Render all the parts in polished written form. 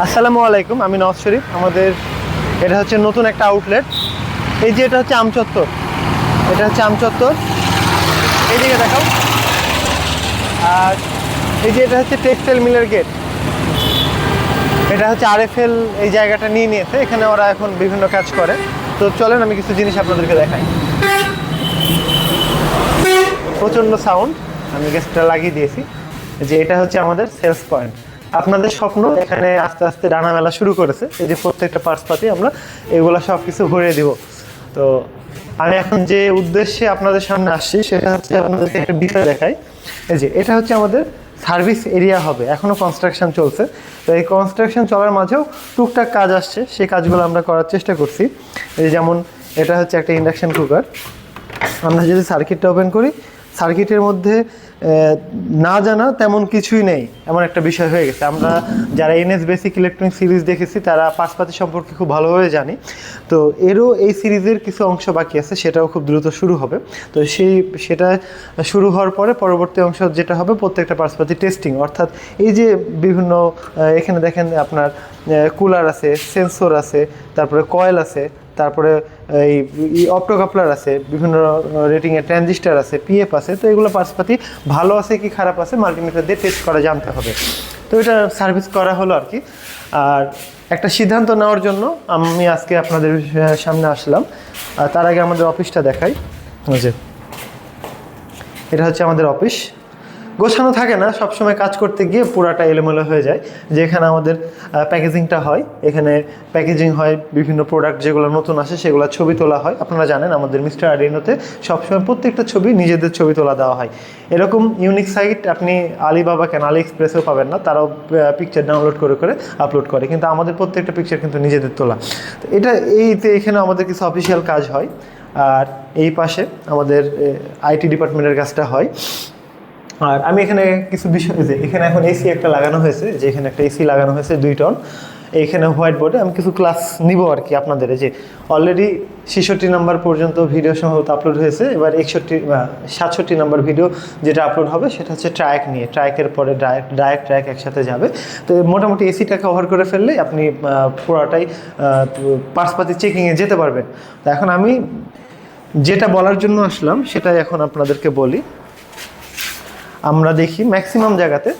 আসসালামু আলাইকুম, আমি নওয়াজ শরীফ। আমাদের এটা হচ্ছে নতুন একটা আউটলেট। এই যে এটা হচ্ছে আমচত্বর, এটা হচ্ছে আমচত্বর, এইদিকে দেখাও। আর এই যে এটা হচ্ছে টেক্সটাইল মিলের গেট, এটা হচ্ছে আরএফএল এই জায়গাটা নিয়ে নিয়েছে, এখানে ওরা এখন বিভিন্ন কাজ করে। তো চলেন আমি কিছু জিনিস আপনাদেরকে দেখাই। প্রচণ্ড সাউন্ড, আমি গ্যাসটা লাগিয়ে দিয়েছি। যে এটা হচ্ছে আমাদের সেলস পয়েন্ট। আপনাদের স্বপ্ন এখানে আস্তে আস্তে ডানা মেলা শুরু করেছে। এই যে প্রত্যেকটা পার্টসপাতি আমরা এগুলো সব কিছু ভরিয়ে দিব। তো আমি এখন যে উদ্দেশ্যে আপনাদের সামনে আসছি সেটা হচ্ছে আপনাদেরকে একটা বিষয় দেখাই। এই যে এটা হচ্ছে আমাদের সার্ভিস এরিয়া হবে, এখনও কনস্ট্রাকশন চলছে। তো এই কনস্ট্রাকশন চলার মাঝেও টুকটাক কাজ আসছে, সেই কাজগুলো আমরা করার চেষ্টা করছি। এই যেমন এটা হচ্ছে একটা ইন্ডাকশন কুকার। আমরা যদি সার্কিটটা ওপেন করি, সার্কিটের মধ্যে না জানা তেমন কিছুই নেই, এমন একটা বিষয় হয়ে গেছে। আমরা যারা এনএস বেসিক ইলেকট্রনিক সিরিজ দেখেছি তারা পার্টসপাতি সম্পর্কে খুব ভালোভাবে জানি। তো এরও এই সিরিজের কিছু অংশ বাকি আছে, সেটাও খুব দ্রুত শুরু হবে। তো সেটা শুরু হওয়ার পরে পরবর্তী অংশ যেটা হবে প্রত্যেকটা পার্টসপাতি টেস্টিং, অর্থাৎ এই যে বিভিন্ন এখানে দেখেন আপনার কুলার আছে, সেন্সর আছে, তারপরে কয়েল আছে, তারপরে এই অপটোকাপলার আছে, বিভিন্ন রেটিংয়ের ট্রানজিস্টার আছে, পিএফ আছে। তো এগুলো পার্টসপাতি ভালো আছে কি খারাপ আছে মাল্টিমিটার দিয়ে টেস্ট করে জানতে হবে। তো এটা সার্ভিস করা হলো আর কি। আর একটা সিদ্ধান্ত নেওয়ার জন্য আমি আজকে আপনাদের সামনে আসলাম। আর তার আগে আমাদের অফিসটা দেখাই। যে এটা হচ্ছে আমাদের অফিস। গোছানো থাকে না, সবসময় কাজ করতে গিয়ে পুরাটা এলোমেলো হয়ে যায়। যেখানে আমাদের প্যাকেজিংটা হয়, এখানে প্যাকেজিং হয়, বিভিন্ন প্রোডাক্ট যেগুলো নতুন আসে সেগুলো ছবি তোলা হয়। আপনারা জানেন আমাদের মিস্টার আরডিনোতে সবসময় প্রত্যেকটা ছবি নিজেদের ছবি তোলা দেওয়া হয়। এরকম ইউনিক সাইট আপনি আলিবাবা কেন আলি এক্সপ্রেসেও পাবেন না, তারাও পিকচার ডাউনলোড করে করে আপলোড করে, কিন্তু আমাদের প্রত্যেকটা পিকচার কিন্তু নিজেদের তোলা। তো এটা এখানে আমাদের কিছু অফিসিয়াল কাজ হয়। আর এই পাশে আমাদের আইটি ডিপার্টমেন্টের কাজটা হয়। আর আমি এখানে কিছু বিষয়, যে এখানে এখন এসি একটা লাগানো হয়েছে, যে এখানে একটা এসি লাগানো হয়েছে 2 টন। এইখানে হোয়াইট বোর্ডে আমি কিছু ক্লাস নিব আর কি আপনাদের। যে অলরেডি 66 নাম্বার পর্যন্ত ভিডিও সম্ভবত আপলোড হয়েছে, এবার 67 নাম্বার ভিডিও যেটা আপলোড হবে সেটা হচ্ছে ট্র্যাক নিয়ে। ট্র্যাকের পরে ট্র্যাক একসাথে যাবে। তো মোটামুটি এসিটা কভার করে ফেললে আপনি পুরোটাই পার্টসপাতি চেকিংয়ে যেতে পারবেন। তো এখন আমি যেটা বলার জন্য আসলাম সেটাই এখন আপনাদেরকে বলি। আমরা দেখি ম্যাক্সিমাম জায়গাতে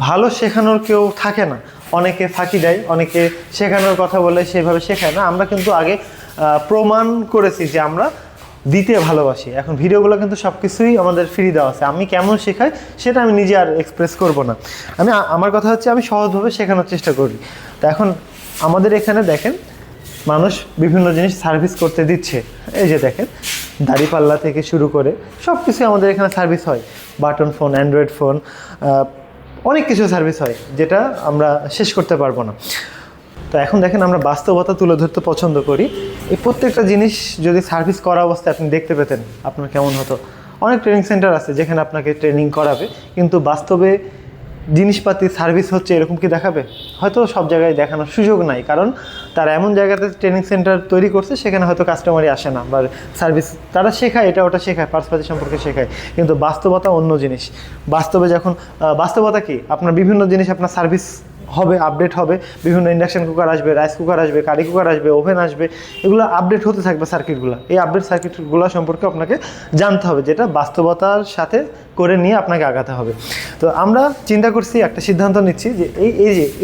ভালো শেখানোর কেউ থাকে না, অনেকে ফাঁকি দেয়, অনেকে শেখানোর কথা বলে সেভাবে শেখায় না। আমরা কিন্তু আগে প্রমাণ করেছি যে আমরা দিতে ভালোবাসি। এখন ভিডিওগুলো কিন্তু সব কিছুই আমাদের ফ্রি দেওয়া আছে। আমি কেমন শেখাই সেটা আমি নিজে আর এক্সপ্রেস করব না। আমার কথা হচ্ছে আমি সহজভাবে শেখানোর চেষ্টা করি। তো এখন আমাদের এখানে দেখেন মানুষ বিভিন্ন জিনিস সার্ভিস করতে দিচ্ছে। এই যে দেখেন দাড়িপাল্লা থেকে শুরু করে সব কিছু আমাদের এখানে সার্ভিস হয়। বাটন ফোন, অ্যান্ড্রয়েড ফোন, অনেক কিছু সার্ভিস হয় যেটা আমরা শেষ করতে পারবো না। তো এখন দেখেন আমরা বাস্তবতা তুলে ধরতে পছন্দ করি। এই প্রত্যেকটা জিনিস যদি সার্ভিস করা অবস্থায় আপনি দেখতে পেতেন আপনার কেমন হতো। অনেক ট্রেনিং সেন্টার আছে যেখানে আপনাকে ট্রেনিং করাবে, কিন্তু বাস্তবে জিনিসপাতি সার্ভিস হচ্ছে এরকম কি দেখাবে? হয়তো সব জায়গায় দেখানোর সুযোগ নাই, কারণ তারা এমন জায়গাতে ট্রেনিং সেন্টার তৈরি করছে সেখানে হয়তো কাস্টমারই আসে না, বা সার্ভিস তারা শেখায়, এটা ওটা শেখায়, পার্টসপাতি সম্পর্কে শেখায়, কিন্তু বাস্তবতা অন্য জিনিস। বাস্তবে যখন বাস্তবতা কি, আপনার বিভিন্ন জিনিস আপনার সার্ভিস হবে, আপডেট হবে, বিভিন্ন ইন্ডাকশন কুকার আসবে, রাইস কুকার আসবে, কারি কুকার আসবে, ওভেন আসবে, এগুলো আপডেট হতে থাকবে সার্কিটগুলো। এই আপডেট সার্কিটগুলো সম্পর্কে আপনাকে জানতে হবে, যেটা বাস্তবতার সাথে করে নিয়ে আপনাকে আগাতে হবে। তো আমরা চিন্তা করছি, একটা সিদ্ধান্ত নিচ্ছি যে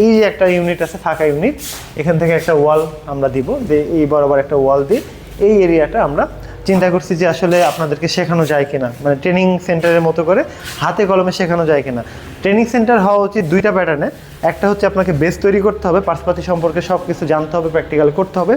এই যে একটা ইউনিট আছে, ফাঁকা ইউনিট, এখান থেকে একটা ওয়াল আমরা দিব, যে এই বরাবর একটা ওয়াল দিয়ে এই এরিয়াটা আমরা চিন্তা করছি যে আসলে আপনাদেরকে শেখানো যায় কিনা, মানে ট্রেনিং সেন্টারের মতো করে হাতে কলমে শেখানো যায় কিনা। ট্রেনিং সেন্টার হওয়া উচিত 2টা প্যাটার্নে। একটা হচ্ছে আপনাকে বেস তৈরি করতে হবে, পার্টসপাতি সম্পর্কে সব কিছু জানতে হবে, প্র্যাকটিক্যাল করতে হবে।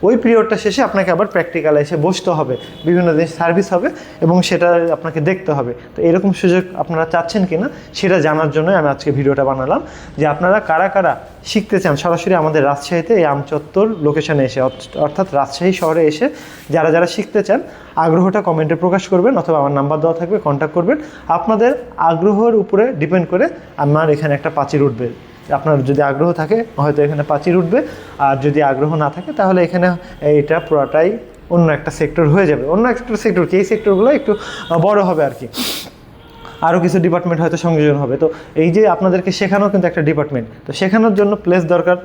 ওই পিরিয়ডটা শেষে আপনাকে আবার প্র্যাকটিক্যালে এসে বসতে হবে, বিভিন্ন জিনিস সার্ভিস হবে এবং সেটা আপনাকে দেখতে হবে। তো এরকম সুযোগ আপনারা চাচ্ছেন কিনা সেটা জানার জন্য আমি আজকে ভিডিওটা বানালাম, যে আপনারা কারা কারা শিখতে চান সরাসরি আমাদের রাজশাহীতে এই আমচত্বর লোকেশনে এসে, অর্থাৎ রাজশাহী শহরে এসে যারা যারা শিখতে চান আগ্রহটা কমেন্টে প্রকাশ করবেন, অথবা আমার নাম্বার দেওয়া থাকবে, কন্ট্যাক্ট করবেন। আপনাদের আগ্রহের উপরে ডিপেন্ড করে আমার এখানে একটা পাঁচিল উঠবে। আপনার যদি আগ্রহ থাকে হয়তো এখানে পাঁচিল উঠবে, আর যদি আগ্রহ না থাকে তাহলে এখানে এটা পুরোটাই অন্য একটা সেক্টর হয়ে যাবে। অন্য একটা সেক্টর কি, এই সেক্টরগুলো একটু বড় হবে আর কি। আরও কিছু ডিপার্টমেন্ট হয়তো সংযোজন হবে। তো এই যে আপনাদেরকে শেখানো কিন্তু একটা ডিপার্টমেন্ট, তো শেখানোর জন্য প্লেস দরকার,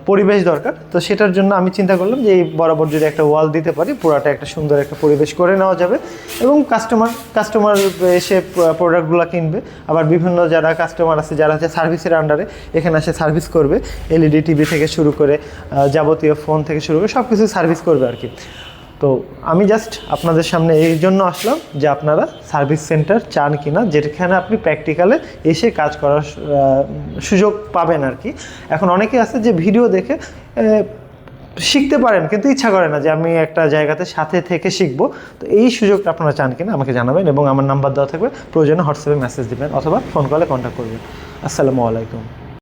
পরিবেশ দরকার। তো সেটার জন্য আমি চিন্তা করলাম যে এই বরাবর যদি একটা ওয়াল দিতে পারি, পুরাটা একটা সুন্দর একটা পরিবেশ করে নেওয়া যাবে এবং কাস্টমার এসে প্রোডাক্টগুলো কিনবে। আবার বিভিন্ন যারা কাস্টমার আছে যারা হচ্ছে সার্ভিসের আন্ডারে এখানে এসে সার্ভিস করবে, এলইডি টিভি থেকে শুরু করে যাবতীয় ফোন থেকে শুরু করে সব কিছু সার্ভিস করবে আর কি। তো আমি জাস্ট আপনাদের সামনে এই জন্য আসলাম যে আপনারা সার্ভিস সেন্টার চান কি না, যেখানে আপনি প্র্যাকটিক্যালে এসে কাজ করার সুযোগ পাবেন আর কি। এখন অনেকে আছে যে ভিডিও দেখে শিখতে পারেন কিন্তু ইচ্ছা করে না যে আমি একটা জায়গাতে সাথে থেকে শিখবো। তো এই সুযোগটা আপনারা চান কিনা আমাকে জানাবেন এবং আমার নাম্বার দেওয়া থাকবে, প্রয়োজনে হোয়াটসঅ্যাপে মেসেজ দেবেন অথবা ফোন কলে কন্ট্যাক্ট করবেন। আসসালামু আলাইকুম।